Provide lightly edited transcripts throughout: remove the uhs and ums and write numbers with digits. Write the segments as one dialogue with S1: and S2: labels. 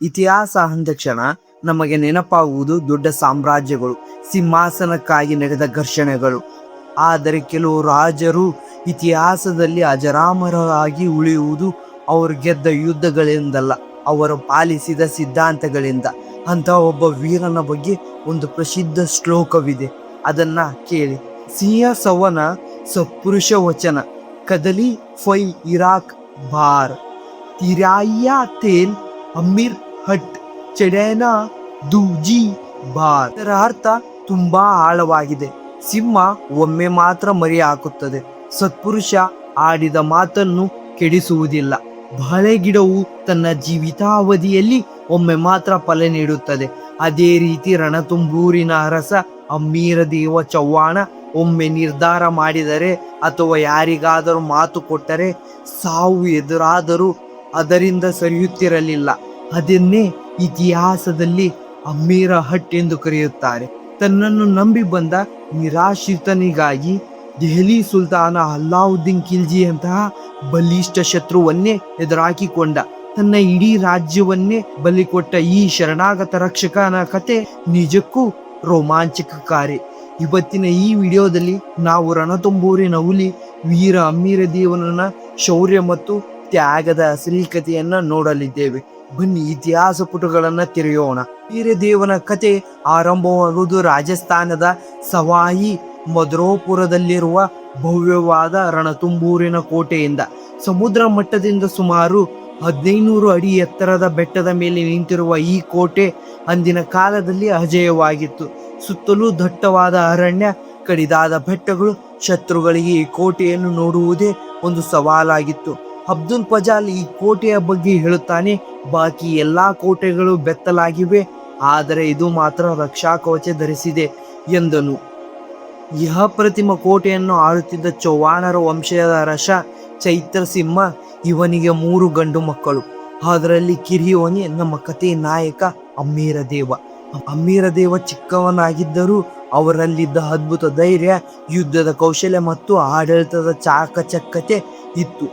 S1: ಇತಿಹಾಸ ಅಂದ ಕ್ಷಣ ನಮಗೆ ನೆನಪಾಗುವುದು ದೊಡ್ಡ ಸಾಮ್ರಾಜ್ಯಗಳು, ಸಿಂಹಾಸನಕ್ಕಾಗಿ ನಡೆದ ಘರ್ಷಣೆಗಳು. ಆದರೆ ಕೆಲವು ರಾಜರು ಇತಿಹಾಸದಲ್ಲಿ ಅಜರಾಮರರಾಗಿ ಉಳಿಯುವುದು ಅವರು ಗೆದ್ದ ಯುದ್ಧಗಳಿಂದಲ್ಲ, ಅವರು ಪಾಲಿಸಿದ ಸಿದ್ಧಾಂತಗಳಿಂದ. ಅಂತ ಒಬ್ಬ ವೀರನ ಬಗ್ಗೆ ಒಂದು ಪ್ರಸಿದ್ಧ ಶ್ಲೋಕವಿದೆ, ಅದನ್ನ ಕೇಳಿ. ಸಿಂಹ ಸವನ ಸತ್ಪುರುಷ ವಚನ, ಕದಲಿ ಫೈ ಇರಾಕ್ ಬಾರ್ ತಿರಾಯ್ಯ ತೇಲ್ ಅಮೀರ್ ಹಟ್ ಚೆಡೇನಾ ದೂಜಿ ಬಾರ್. ಇದರ ಅರ್ಥ ತುಂಬಾ ಆಳವಾಗಿದೆ. ಸಿಂಹ ಒಮ್ಮೆ ಮಾತ್ರ ಮರಿ ಹಾಕುತ್ತದೆ, ಸತ್ಪುರುಷ ಆಡಿದ ಮಾತನ್ನು ಕೆಡಿಸುವುದಿಲ್ಲ. ಬಾಳೆ ಗಿಡವು ತನ್ನ ಜೀವಿತಾವಧಿಯಲ್ಲಿ ಒಮ್ಮೆ ಮಾತ್ರ ಫಲ ನೀಡುತ್ತದೆ. ಅದೇ ರೀತಿ ರಣತುಂಬೂರಿನ ಅರಸ ಅಮೀರ ದೇವ ಚವ್ಹಾಣ ಒಮ್ಮೆ ನಿರ್ಧಾರ ಮಾಡಿದರೆ ಅಥವಾ ಯಾರಿಗಾದರೂ ಮಾತು ಕೊಟ್ಟರೆ ಸಾವು ಎದುರಾದರೂ ಅದರಿಂದ ಸರಿಯುತ್ತಿರಲಿಲ್ಲ. ಅದನ್ನೇ ಇತಿಹಾಸದಲ್ಲಿ ಅಮೀರ ಹಟ್ ಎಂದು ಕರೆಯುತ್ತಾರೆ. ತನ್ನನ್ನು ನಂಬಿ ಬಂದ ನಿರಾಶ್ರಿತನಿಗಾಗಿ ದೆಹಲಿ ಸುಲ್ತಾನ ಅಲ್ಲಾವುದ್ದೀನ್ ಖಿಲ್ಜಿಯಂತಹ ಬಲಿಷ್ಠ ಶತ್ರುವನ್ನೇ ಎದುರಾಕಿಕೊಂಡ, ತನ್ನ ಇಡೀ ರಾಜ್ಯವನ್ನೇ ಬಲಿಕೊಟ್ಟ ಈ ಶರಣಾಗತ ರಕ್ಷಕನ ಕತೆ ನಿಜಕ್ಕೂ ರೋಮಾಂಚಕಕಾರಿ. ಇವತ್ತಿನ ಈ ವಿಡಿಯೋದಲ್ಲಿ ನಾವು ರಣತುಂಬೂರಿನ ಹುಲಿ ವೀರ ಅಮೀರ ದೇವನ ಶೌರ್ಯ ಮತ್ತು ತ್ಯಾಗದ ಅಸಲಿ ಕಥೆಯನ್ನ ನೋಡಲಿದ್ದೇವೆ. ಬನ್ನಿ ಇತಿಹಾಸ ಪುಟಗಳನ್ನ ತೆರೆಯೋಣ. ಅಮೀರ ದೇವನ ಕತೆ ಆರಂಭವಾಗುವುದು ರಾಜಸ್ಥಾನದ ಸವಾಯಿ ಮಧೋಪುರದಲ್ಲಿರುವ ಭವ್ಯವಾದ ರಣತುಂಬೂರಿನ ಕೋಟೆಯಿಂದ. ಸಮುದ್ರ ಮಟ್ಟದಿಂದ ಸುಮಾರು 1500 ಅಡಿ ಎತ್ತರದ ಬೆಟ್ಟದ ಮೇಲೆ ನಿಂತಿರುವ ಈ ಕೋಟೆ ಅಂದಿನ ಕಾಲದಲ್ಲಿ ಅಜೇಯವಾಗಿತ್ತು. ಸುತ್ತಲೂ ದಟ್ಟವಾದ ಅರಣ್ಯ, ಕಡಿದಾದ ಬೆಟ್ಟಗಳು. ಶತ್ರುಗಳಿಗೆ ಈ ಕೋಟೆಯನ್ನು ನೋಡುವುದೇ ಒಂದು ಸವಾಲಾಗಿತ್ತು. ಅಬ್ದುಲ್ ಫಜಲ್ ಈ ಕೋಟೆಯ ಬಗ್ಗೆ ಹೇಳುತ್ತಾನೆ, ಬಾಕಿ ಎಲ್ಲಾ ಕೋಟೆಗಳು ಬೆತ್ತಲಾಗಿವೆ, ಆದರೆ ಇದು ಮಾತ್ರ ರಕ್ಷಾ ಕವಚ ಧರಿಸಿದೆ ಎಂದನು. ಈ ಅಪ್ರತಿಮ ಕೋಟೆಯನ್ನು ಆಳುತ್ತಿದ್ದ ಚೌಹಾಣರ ವಂಶದ ಅರಸ ಚೈತ್ರ ಸಿಂಹ. ಇವನಿಗೆ 3 ಗಂಡು ಮಕ್ಕಳು. ಅದರಲ್ಲಿ ಕಿರಿಯವನೇ ನಮ್ಮ ಕಥೆಯ ನಾಯಕ ಅಮೀರ ದೇವ. ಅಮೀರ ದೇವ ಚಿಕ್ಕವನಾಗಿದ್ದರೂ ಅವರಲ್ಲಿದ್ದ ಅದ್ಭುತ ಧೈರ್ಯ, ಯುದ್ಧದ ಕೌಶಲ್ಯ ಮತ್ತು ಆಡಳಿತದ ಚಾಕಚಕ್ಯತೆ ಇತ್ತು.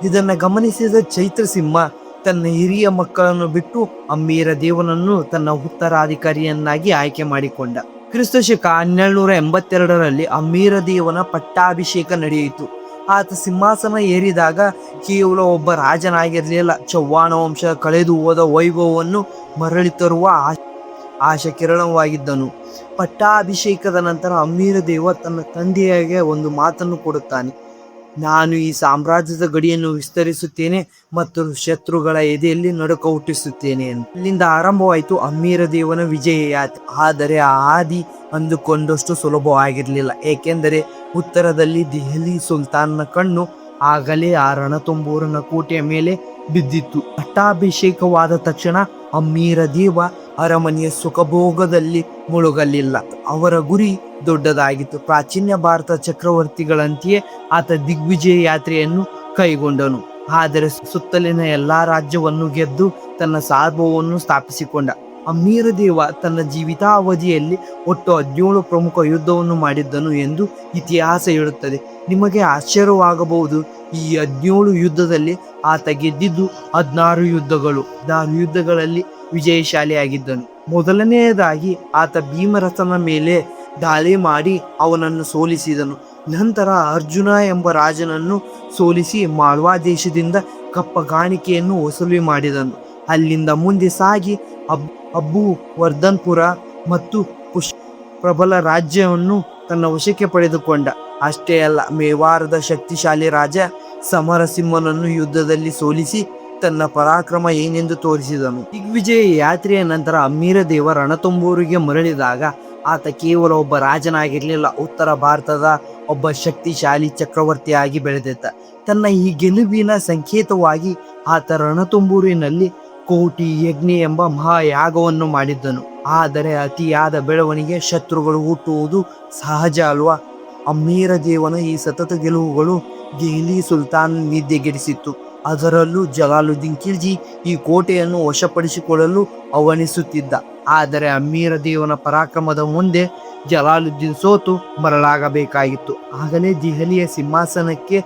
S1: ಇದನ್ನು ಗಮನಿಸಿದ ಚೈತ್ರ ಸಿಂಹ ತನ್ನ ಹಿರಿಯ ಮಕ್ಕಳನ್ನು ಬಿಟ್ಟು ಅಮೀರ ದೇವನನ್ನು ತನ್ನ ಉತ್ತರಾಧಿಕಾರಿಯನ್ನಾಗಿ ಆಯ್ಕೆ ಮಾಡಿಕೊಂಡ. ಕ್ರಿಸ್ತಶಕ 1282ರಲ್ಲಿ ಅಮೀರ ದೇವನ ಪಟ್ಟಾಭಿಷೇಕ ನಡೆಯಿತು. ಆತ ಸಿಂಹಾಸನ ಏರಿದಾಗ ಕೇವಲ ಒಬ್ಬ ರಾಜನಾಗಿರಲಿಲ್ಲ, ಚೌಹಾಣ ವಂಶ ಕಳೆದು ಹೋದ ವೈಭವವನ್ನು ಮರಳಿ ತರುವ ಆಶಾ ಕಿರಣವಾಗಿದ್ದನು. ಪಟ್ಟಾಭಿಷೇಕದ ನಂತರ ಅಮೀರ ದೇವ ತನ್ನ ತಂದೆಯಾಗೆ ಒಂದು ಮಾತನ್ನು ಕೊಡುತ್ತಾನೆ, ನಾನು ಈ ಸಾಮ್ರಾಜ್ಯದ ಗಡಿಯನ್ನು ವಿಸ್ತರಿಸುತ್ತೇನೆ ಮತ್ತು ಶತ್ರುಗಳ ಎದೆಯಲ್ಲಿ ನಡುಕ ಹುಟ್ಟಿಸುತ್ತೇನೆ. ಅಲ್ಲಿಂದ ಆರಂಭವಾಯಿತು ಅಮೀರ ದೇವನ ವಿಜಯ ಯಾತ್ರೆ. ಆದರೆ ಆ ಹಾದಿ ಅಂದುಕೊಂಡಷ್ಟು ಸುಲಭವಾಗಿರಲಿಲ್ಲ, ಏಕೆಂದರೆ ಉತ್ತರದಲ್ಲಿ ದೆಹಲಿ ಸುಲ್ತಾನ್ನ ಕಣ್ಣು ಆಗಲೇ ಆ ರಣತುಂಬೂರಿನ ಕೋಟೆಯ ಮೇಲೆ ಬಿದ್ದಿತ್ತು. ಪಟ್ಟಾಭಿಷೇಕವಾದ ತಕ್ಷಣ ಅಮೀರ ದೇವ ಅರಮನೆಯ ಸುಖಭೋಗದಲ್ಲಿ ಮುಳುಗಲಿಲ್ಲ. ಅವರ ಗುರಿ ದೊಡ್ಡದಾಗಿತ್ತು. ಪ್ರಾಚೀನ ಭಾರತ ಚಕ್ರವರ್ತಿಗಳಂತೆಯೇ ಆತ ದಿಗ್ವಿಜಯ ಯಾತ್ರೆಯನ್ನು ಕೈಗೊಂಡನು. ಆದರೆ ಸುತ್ತಲಿನ ಎಲ್ಲಾ ರಾಜ್ಯವನ್ನು ಗೆದ್ದು ತನ್ನ ಸಾರ್ವಭೌಮವನ್ನು ಸ್ಥಾಪಿಸಿಕೊಂಡ. ಅಮೀರ ದೇವ ತನ್ನ ಜೀವಿತಾವಧಿಯಲ್ಲಿ ಒಟ್ಟು 17 ಪ್ರಮುಖ ಯುದ್ಧವನ್ನು ಮಾಡಿದ್ದನು ಎಂದು ಇತಿಹಾಸ ಹೇಳುತ್ತದೆ. ನಿಮಗೆ ಆಶ್ಚರ್ಯವಾಗಬಹುದು, ಈ 17 ಯುದ್ಧದಲ್ಲಿ ಆತ ಗೆದ್ದಿದ್ದು 16 ಯುದ್ಧಗಳು. 16 ಯುದ್ಧಗಳಲ್ಲಿ ವಿಜಯಶಾಲಿಯಾಗಿದ್ದನು. ಮೊದಲನೆಯದಾಗಿ ಆತ ಭೀಮರಥನ ಮೇಲೆ ದಾಳಿ ಮಾಡಿ ಅವನನ್ನು ಸೋಲಿಸಿದನು. ನಂತರ ಅರ್ಜುನ ಎಂಬ ರಾಜನನ್ನು ಸೋಲಿಸಿ ಮಾಳ್ವಾ ದೇಶದಿಂದ ಕಪ್ಪಗಾಣಿಕೆಯನ್ನು ವಸೂಲಿ ಮಾಡಿದನು. ಅಲ್ಲಿಂದ ಮುಂದೆ ಸಾಗಿ ಅಬ್ಬು ವರ್ಧನ್ಪುರ ಮತ್ತು ಪ್ರಬಲ ರಾಜ್ಯವನ್ನು ತನ್ನ ವಶಕ್ಕೆ ಪಡೆದುಕೊಂಡ. ಅಷ್ಟೇ ಅಲ್ಲ, ಮೇವಾರದ ಶಕ್ತಿಶಾಲಿ ರಾಜ ಸಮರಸಿಂಹನನ್ನು ಯುದ್ಧದಲ್ಲಿ ಸೋಲಿಸಿ ತನ್ನ ಪರಾಕ್ರಮ ಏನೆಂದು ತೋರಿಸಿದನು. ದಿಗ್ವಿಜಯ ಯಾತ್ರೆಯ ನಂತರ ಅಮೀರ ದೇವ ರಣತುಂಬೂರಿಗೆ ಮರಳಿದಾಗ ಆತ ಕೇವಲ ಒಬ್ಬ ರಾಜನಾಗಿರಲಿಲ್ಲ, ಉತ್ತರ ಭಾರತದ ಒಬ್ಬ ಶಕ್ತಿಶಾಲಿ ಚಕ್ರವರ್ತಿಯಾಗಿ ಬೆಳೆದಿದ್ದ. ತನ್ನ ಈ ಗೆಲುವಿನ ಸಂಕೇತವಾಗಿ ಆತ ರಣತುಂಬೂರಿನಲ್ಲಿ ಕೋಟಿ ಯಜ್ಞ ಎಂಬ ಮಹಾಯಾಗವನ್ನು ಮಾಡಿದ್ದನು. ಆದರೆ ಅತಿಯಾದ ಬೆಳವಣಿಗೆ, ಶತ್ರುಗಳು ಹುಟ್ಟುವುದು ಸಹಜ ಅಲ್ವಾ? ಅಮೀರ ದೇವನ ಈ ಸತತ ಗೆಲುವುಗಳು ದೆಹಲಿ ಸುಲ್ತಾನ್ ನಿದ್ದೆಗೆಡಿಸಿತ್ತು. ಅದರಲ್ಲೂ ಜಲಾಲುದ್ದೀನ್ ಖಿಲ್ಜಿ ಈ ಕೋಟೆಯನ್ನು ವಶಪಡಿಸಿಕೊಳ್ಳಲು ಹವಣಿಸುತ್ತಿದ್ದ. ಆದರೆ ಅಮೀರ ದೇವನ ಪರಾಕ್ರಮದ ಮುಂದೆ ಜಲಾಲುದ್ದೀನ್ ಸೋತು ಮರಳಾಗಬೇಕಾಗಿತ್ತು. ಆಗಲೇ ದೆಹಲಿಯ ಸಿಂಹಾಸನಕ್ಕೆ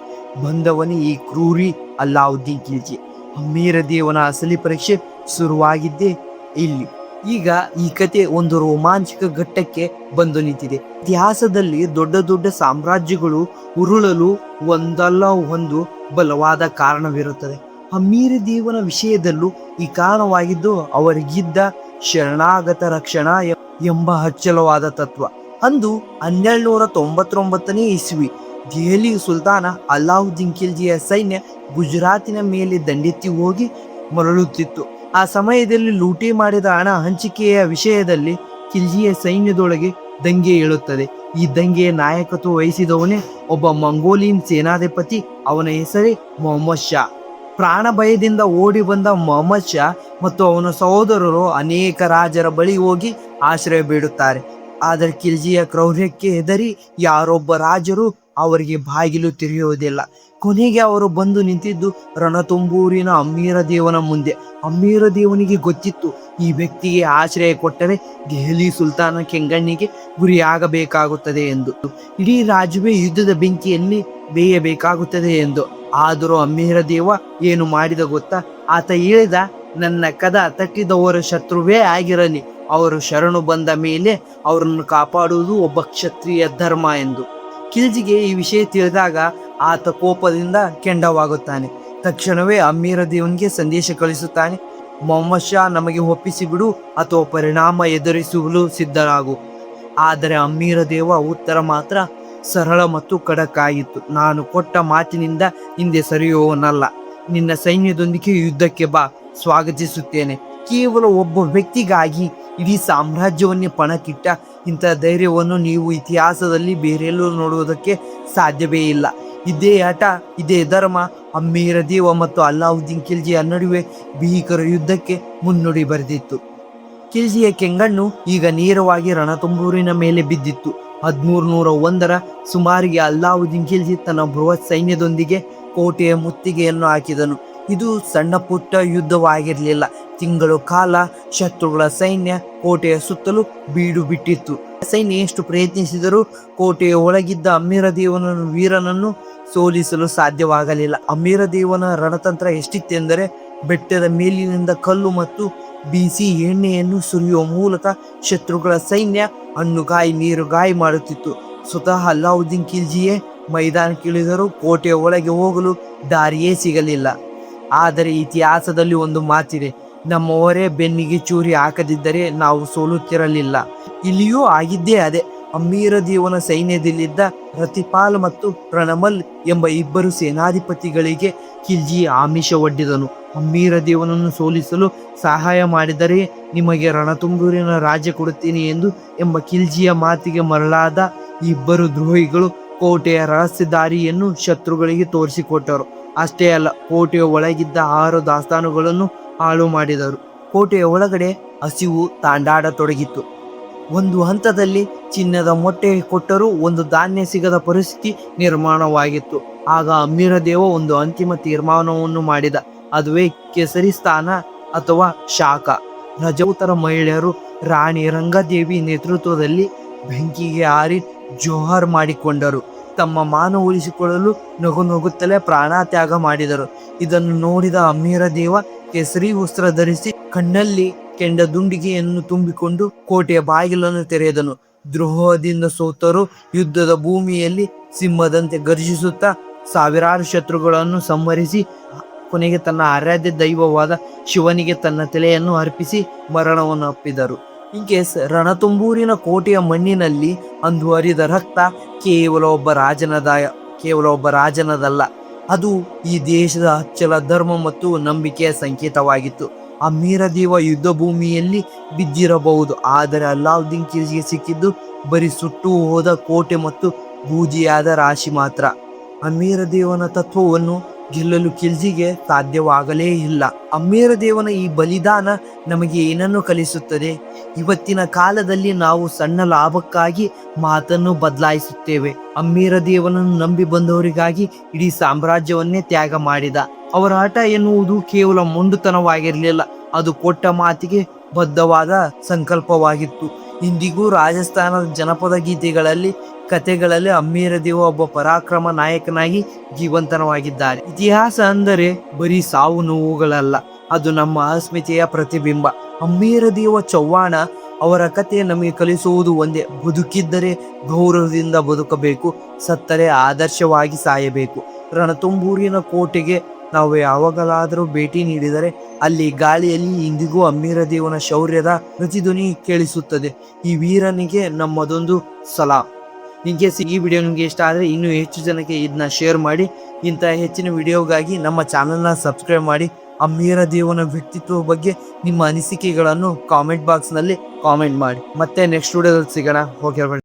S1: ಬಂದವನೇ ಈ ಕ್ರೂರಿ ಅಲ್ಲಾವುದ್ದೀನ್ ಖಿಲ್ಜಿ. ಅಮೀರ ದೇವನ ಅಸಲಿ ಪರೀಕ್ಷೆ ಶುರುವಾಗಿದ್ದೇ ಇಲ್ಲಿ. ಈಗ ಈ ಕತೆ ಒಂದು ರೋಮಾಂಚಕ ಘಟ್ಟಕ್ಕೆ ಬಂದು ನಿಂತಿದೆ. ಇತಿಹಾಸದಲ್ಲಿ ದೊಡ್ಡ ದೊಡ್ಡ ಸಾಮ್ರಾಜ್ಯಗಳು ಉರುಳಲು ಒಂದಲ್ಲ ಒಂದು ಬಲವಾದ ಕಾರಣವಿರುತ್ತದೆ. ಅಮೀರ ದೇವನ ವಿಷಯದಲ್ಲೂ ಈ ಕಾರಣವಾಗಿದ್ದು ಅವರಿಗಿದ್ದ ಶರಣಾಗತ ರಕ್ಷಣಾ ಎಂಬ ಅಚ್ಚಲವಾದ ತತ್ವ. ಅಂದು 1299 ಇಸ್ವಿ ದೆಹಲಿ ಸುಲ್ತಾನ ಅಲಾವುದ್ದೀನ್ ಖಿಲ್ಜಿಯ ಸೈನ್ಯ ಗುಜರಾತಿನ ಮೇಲೆ ದಂಡೆತ್ತಿ ಹೋಗಿ ಮರಳುತ್ತಿತ್ತು. ಆ ಸಮಯದಲ್ಲಿ ಲೂಟಿ ಮಾಡಿದ ಹಣ ಹಂಚಿಕೆಯ ವಿಷಯದಲ್ಲಿ ಖಿಲ್ಜಿಯ ಸೈನ್ಯದೊಳಗೆ ದಂಗೆ ಏಳುತ್ತದೆ. ಈ ದಂಗೆಯ ನಾಯಕತ್ವ ವಹಿಸಿದವನೇ ಒಬ್ಬ ಮಂಗೋಲಿಯನ್ ಸೇನಾಧಿಪತಿ. ಅವನ ಹೆಸರೇ ಮೊಹಮ್ಮದ್ ಶಾ. ಪ್ರಾಣ ಭಯದಿಂದ ಓಡಿ ಬಂದ ಮೊಹಮ್ಮದ್ ಶಾ ಮತ್ತು ಅವನ ಸಹೋದರರು ಅನೇಕ ರಾಜರ ಬಳಿ ಹೋಗಿ ಆಶ್ರಯ ಬೇಡುತ್ತಾರೆ. ಆದರೆ ಖಿಲ್ಜಿಯ ಕ್ರೌರ್ಯಕ್ಕೆ ಹೆದರಿ ಯಾರೊಬ್ಬ ರಾಜರು ಅವರಿಗೆ ಬಾಗಿಲು ತೆರೆಯುವುದಿಲ್ಲ. ಕೊನೆಗೆ ಅವರು ಬಂದು ನಿಂತಿದ್ದು ರಣತುಂಬೂರಿನ ಅಮೀರ ದೇವನ ಮುಂದೆ. ಅಮೀರ ದೇವನಿಗೆ ಗೊತ್ತಿತ್ತು, ಈ ವ್ಯಕ್ತಿಗೆ ಆಶ್ರಯ ಕೊಟ್ಟರೆ ದೆಹಲಿ ಸುಲ್ತಾನ ಕೆಂಗಣ್ಣಿಗೆ ಗುರಿಯಾಗಬೇಕಾಗುತ್ತದೆ ಎಂದು. ಇಡೀ ರಾಜ್ಯವೇ ಯುದ್ಧದ ಬೆಂಕಿಯಲ್ಲಿ ಬೇಯಬೇಕಾಗುತ್ತದೆ ಎಂದು. ಆದರೂ ಅಮೀರ ದೇವ ಏನು ಮಾಡಿದ ಗೊತ್ತಾ? ಆತ ಹೇಳಿದ, ನನ್ನ ಕದ ತಟ್ಟಿದವರ ಶತ್ರುವೇ ಆಗಿರಲಿ, ಅವರು ಶರಣು ಬಂದ ಮೇಲೆ ಅವರನ್ನು ಕಾಪಾಡುವುದು ಒಬ್ಬ ಕ್ಷತ್ರಿಯ ಧರ್ಮ ಎಂದು. ಖಿಲ್ಜಿಗೆ ಈ ವಿಷಯ ತಿಳಿದಾಗ ಆತ ಕೋಪದಿಂದ ಕೆಂಡವಾಗುತ್ತಾನೆ. ತಕ್ಷಣವೇ ಅಮೀರ ದೇವನಿಗೆ ಸಂದೇಶ ಕಳಿಸುತ್ತಾನೆ, ಮೊಹಮ್ಮದ್ ಶಾ ನಮಗೆ ಒಪ್ಪಿಸಿ ಬಿಡು ಅಥವಾ ಪರಿಣಾಮ ಎದುರಿಸಲು ಸಿದ್ಧರಾಗು. ಆದರೆ ಅಮೀರ ದೇವ ಉತ್ತರ ಮಾತ್ರ ಸರಳ ಮತ್ತು ಖಡಕ್ ಆಗಿತ್ತು. ನಾನು ಕೊಟ್ಟ ಮಾತಿನಿಂದ ಹಿಂದೆ ಸರಿಯುವವನಲ್ಲ. ನಿನ್ನ ಸೈನ್ಯದೊಂದಿಗೆ ಯುದ್ಧಕ್ಕೆ ಬಾ, ಸ್ವಾಗತಿಸುತ್ತೇನೆ. ಕೇವಲ ಒಬ್ಬ ವ್ಯಕ್ತಿಗಾಗಿ ಇಡೀ ಸಾಮ್ರಾಜ್ಯವನ್ನೇ ಪಣಕ್ಕಿಟ್ಟ ಇಂಥ ಧೈರ್ಯವನ್ನು ನೀವು ಇತಿಹಾಸದಲ್ಲಿ ಬೇರೆಲ್ಲೂ ನೋಡುವುದಕ್ಕೆ ಸಾಧ್ಯವೇ ಇಲ್ಲ. ಇದೇ ಹಠ, ಇದೇ ಧರ್ಮ ಅಮೀರ ದೇವ ಮತ್ತು ಅಲಾವುದ್ದೀನ್ ಖಿಲ್ಜಿಯ ನಡುವೆ ಭೀಕರ ಯುದ್ಧಕ್ಕೆ ಮುನ್ನುಡಿ ಬರೆದಿತ್ತು. ಖಿಲ್ಜಿಯ ಕೆಂಗಣ್ಣು ಈಗ ನೇರವಾಗಿ ರಣತುಂಬೂರಿನ ಮೇಲೆ ಬಿದ್ದಿತ್ತು. 1301 ಸುಮಾರಿಗೆ ಅಲಾವುದ್ದೀನ್ ಖಿಲ್ಜಿ ತನ್ನ ಬೃಹತ್ ಸೈನ್ಯದೊಂದಿಗೆ ಕೋಟೆಯ ಮುತ್ತಿಗೆಯನ್ನು ಹಾಕಿದನು. ಇದು ಸಣ್ಣ ಪುಟ್ಟ ಯುದ್ಧವಾಗಿರಲಿಲ್ಲ. ತಿಂಗಳು ಕಾಲ ಶತ್ರುಗಳ ಸೈನ್ಯ ಕೋಟೆಯ ಸುತ್ತಲೂ ಬೀಡು ಬಿಟ್ಟಿತ್ತು. ಸೈನ್ಯ ಎಷ್ಟು ಪ್ರಯತ್ನಿಸಿದರೂ ಕೋಟೆಯ ಒಳಗಿದ್ದ ಅಮೀರ ದೇವನ ವೀರನನ್ನು ಸೋಲಿಸಲು ಸಾಧ್ಯವಾಗಲಿಲ್ಲ. ಅಮೀರ ದೇವನ ರಣತಂತ್ರ ಎಷ್ಟಿತ್ತೆಂದರೆ, ಬೆಟ್ಟದ ಮೇಲಿನಿಂದ ಕಲ್ಲು ಮತ್ತು ಬಿಸಿ ಎಣ್ಣೆಯನ್ನು ಸುರಿಯುವ ಮೂಲಕ ಶತ್ರುಗಳ ಸೈನ್ಯ ಹಣ್ಣುಗಾಯಿ ನೀರುಗಾಯಿ ಮಾಡುತ್ತಿತ್ತು. ಸ್ವತಃ ಅಲಾವುದ್ದೀನ್ ಖಿಲ್ಜಿಯೇ ಮೈದಾನಕ್ಕಿಳಿದರೂ ಕೋಟೆಯ ಒಳಗೆ ಹೋಗಲು ದಾರಿಯೇ ಸಿಗಲಿಲ್ಲ. ಆದರೆ ಇತಿಹಾಸದಲ್ಲಿ ಒಂದು ಮಾತಿದೆ, ನಮ್ಮವರೇ ಬೆನ್ನಿಗೆ ಚೂರಿ ಹಾಕದಿದ್ದರೆ ನಾವು ಸೋಲುತ್ತಿರಲಿಲ್ಲ. ಇಲ್ಲಿಯೂ ಆಗಿದ್ದೇ ಅದೇ. ಅಮೀರ ದೇವನ ಸೈನ್ಯದಲ್ಲಿದ್ದ ರತಿಪಾಲ್ ಮತ್ತು ಪ್ರಣಮಲ್ ಎಂಬ ಇಬ್ಬರು ಸೇನಾಧಿಪತಿಗಳಿಗೆ ಖಿಲ್ಜಿ ಆಮಿಷ ಒಡ್ಡಿದನು. ಅಮೀರ ದೇವನನ್ನು ಸೋಲಿಸಲು ಸಹಾಯ ಮಾಡಿದರೆ ನಿಮಗೆ ರಣತುಂಬೂರಿನ ರಾಜ್ಯ ಕೊಡುತ್ತೇನೆ ಎಂಬ ಖಿಲ್ಜಿಯ ಮಾತಿಗೆ ಮರಳಾದ ಇಬ್ಬರು ದ್ರೋಹಿಗಳು ಕೋಟೆಯ ರಹಸ್ಯ ದಾರಿಯನ್ನು ಶತ್ರುಗಳಿಗೆ ತೋರಿಸಿಕೊಟ್ಟರು. ಅಷ್ಟೇ ಅಲ್ಲ, ಕೋಟೆಯ ಒಳಗಿದ್ದ 6 ದಾಸ್ತಾನುಗಳನ್ನು ಹಾಳು ಮಾಡಿದರು. ಕೋಟೆಯ ಒಳಗಡೆ ಹಸಿವು ತಾಂಡಾಡತೊಡಗಿತ್ತು. ಒಂದು ಹಂತದಲ್ಲಿ ಚಿನ್ನದ ಮೊಟ್ಟೆ ಕೊಟ್ಟರೂ ಒಂದು ಧಾನ್ಯ ಸಿಗದ ಪರಿಸ್ಥಿತಿ ನಿರ್ಮಾಣವಾಗಿತ್ತು. ಆಗ ಅಮೀರ ದೇವ ಒಂದು ಅಂತಿಮ ತೀರ್ಮಾನವನ್ನು ಮಾಡಿದ. ಅದುವೇ ಕೇಸರಿಸ್ತಾನ ಅಥವಾ ಶಾಖ. ರಜಪೂತರ ಮಹಿಳೆಯರು ರಾಣಿ ರಂಗದೇವಿ ನೇತೃತ್ವದಲ್ಲಿ ಬೆಂಕಿಗೆ ಹಾರಿ ಜೋಹರ್ ಮಾಡಿಕೊಂಡರು. ತಮ್ಮ ಮಾನ ಉಳಿಸಿಕೊಳ್ಳಲು ನಗು ನಗುತ್ತಲೇ ಪ್ರಾಣ ತ್ಯಾಗ ಮಾಡಿದರು. ಇದನ್ನು ನೋಡಿದ ಅಮೀರ ದೇವ ಕೇಸರಿ ವಸ್ತ್ರ ಧರಿಸಿ ಕಣ್ಣಲ್ಲಿ ಕೆಂಡ ದುಂಡಿಗೆಯನ್ನು ತುಂಬಿಕೊಂಡು ಕೋಟೆಯ ಬಾಗಿಲನ್ನು ತೆರೆದನು. ದ್ರೋಹದಿಂದ ಸೋತರು ಯುದ್ಧದ ಭೂಮಿಯಲ್ಲಿ ಸಿಂಹದಂತೆ ಗರ್ಜಿಸುತ್ತಾ ಸಾವಿರಾರು ಶತ್ರುಗಳನ್ನು ಸಂಹರಿಸಿ ಕೊನೆಗೆ ತನ್ನ ಆರಾಧ್ಯ ದೈವವಾದ ಶಿವನಿಗೆ ತನ್ನ ತಲೆಯನ್ನು ಅರ್ಪಿಸಿ ಮರಣವನ್ನು ಅಪ್ಪಿದರು. ಹೀಗೆ ರಣತುಂಬೂರಿನ ಕೋಟೆಯ ಮಣ್ಣಿನಲ್ಲಿ ಅಂದು ಹರಿದ ರಕ್ತ ಕೇವಲ ಒಬ್ಬ ರಾಜನದಲ್ಲ, ಅದು ಈ ದೇಶದ ಅಚ್ಚಲ ಧರ್ಮ ಮತ್ತು ನಂಬಿಕೆಯ ಸಂಕೇತವಾಗಿತ್ತು. ಅಮೀರ ದೇವ ಯುದ್ಧ ಭೂಮಿಯಲ್ಲಿ ಬಿದ್ದಿರಬಹುದು, ಆದರೆ ಅಲಾವುದ್ದೀನ್ ಖಿಲ್ಜಿಗೆ ಸಿಕ್ಕಿದ್ದು ಬರೀ ಸುಟ್ಟು ಹೋದ ಕೋಟೆ ಮತ್ತು ಬೂದಿಯಾದ ರಾಶಿ ಮಾತ್ರ. ಅಮೀರ ದೇವನ ತತ್ವವನ್ನು ಗೆಲ್ಲಲು ಖಿಲ್ಜಿಗೆ ಸಾಧ್ಯವಾಗಲೇ ಇಲ್ಲ. ಅಮೀರ ದೇವನ ಈ ಬಲಿದಾನ ನಮಗೆ ಏನನ್ನು ಕಲಿಸುತ್ತದೆ? ಇವತ್ತಿನ ಕಾಲದಲ್ಲಿ ನಾವು ಸಣ್ಣ ಲಾಭಕ್ಕಾಗಿ ಮಾತನ್ನು ಬದಲಾಯಿಸುತ್ತೇವೆ. ಅಮೀರ ದೇವನನ್ನು ನಂಬಿ ಬಂದವರಿಗಾಗಿ ಇಡೀ ಸಾಮ್ರಾಜ್ಯವನ್ನೇ ತ್ಯಾಗ ಮಾಡಿದ. ಅವರ ಹಠ ಎನ್ನುವುದು ಕೇವಲ ಮೊಂಡುತನವಾಗಿರಲಿಲ್ಲ, ಅದು ಕೊಟ್ಟ ಮಾತಿಗೆ ಬದ್ಧವಾದ ಸಂಕಲ್ಪವಾಗಿತ್ತು. ಇಂದಿಗೂ ರಾಜಸ್ಥಾನದ ಜನಪದ ಗೀತೆಗಳಲ್ಲಿ ಕಥೆಗಳಲ್ಲಿ ಅಮೀರ ದೇವ ಒಬ್ಬ ಪರಾಕ್ರಮ ನಾಯಕನಾಗಿ ಜೀವಂತವಾಗಿದ್ದಾರೆ. ಇತಿಹಾಸ ಅಂದರೆ ಬರೀ ಸಾವು ನೋವುಗಳಲ್ಲ, ಅದು ನಮ್ಮ ಅಸ್ಮಿತೆಯ ಪ್ರತಿಬಿಂಬ. ಅಮೀರ ದೇವ ಚವ್ಹಾಣ ಅವರ ಕಥೆ ನಮಗೆ ಕಲಿಸುವುದು ಒಂದೇ: ಬದುಕಿದ್ದರೆ ಗೌರವದಿಂದ ಬದುಕಬೇಕು, ಸತ್ತರೆ ಆದರ್ಶವಾಗಿ ಸಾಯಬೇಕು. ರಣತಂಬೂರಿನ ಕೋಟೆಗೆ ನಾವು ಯಾವಾಗಲಾದರೂ ಭೇಟಿ ನೀಡಿದರೆ ಅಲ್ಲಿ ಗಾಳಿಯಲ್ಲಿ ಇಂದಿಗೂ ಅಮೀರ ದೇವನ ಶೌರ್ಯದ ಪ್ರತಿಧ್ವನಿ ಕೇಳಿಸುತ್ತದೆ. ಈ ವೀರನಿಗೆ ನಮ್ಮದೊಂದು ಸಲಾಂ. ಇನ್ಕೇಸ್ ಈ ವಿಡಿಯೋ ನಿಮಗೆ ಇಷ್ಟ ಆದರೆ ಇನ್ನೂ ಹೆಚ್ಚು ಜನಕ್ಕೆ ಇದನ್ನ ಶೇರ್ ಮಾಡಿ. ಇಂಥ ಹೆಚ್ಚಿನ ವಿಡಿಯೋಗಾಗಿ ನಮ್ಮ ಚಾನಲ್ನ ಸಬ್ಸ್ಕ್ರೈಬ್ ಮಾಡಿ. ಅಮೀರ ದೇವನ ವ್ಯಕ್ತಿತ್ವ ಬಗ್ಗೆ ನಿಮ್ಮ ಅನಿಸಿಕೆಗಳನ್ನು ಕಾಮೆಂಟ್ ಬಾಕ್ಸ್ನಲ್ಲಿ ಕಾಮೆಂಟ್ ಮಾಡಿ. ಮತ್ತೆ ನೆಕ್ಸ್ಟ್ ವಿಡಿಯೋದಲ್ಲಿ ಸಿಗೋಣ. ಓಕೆ.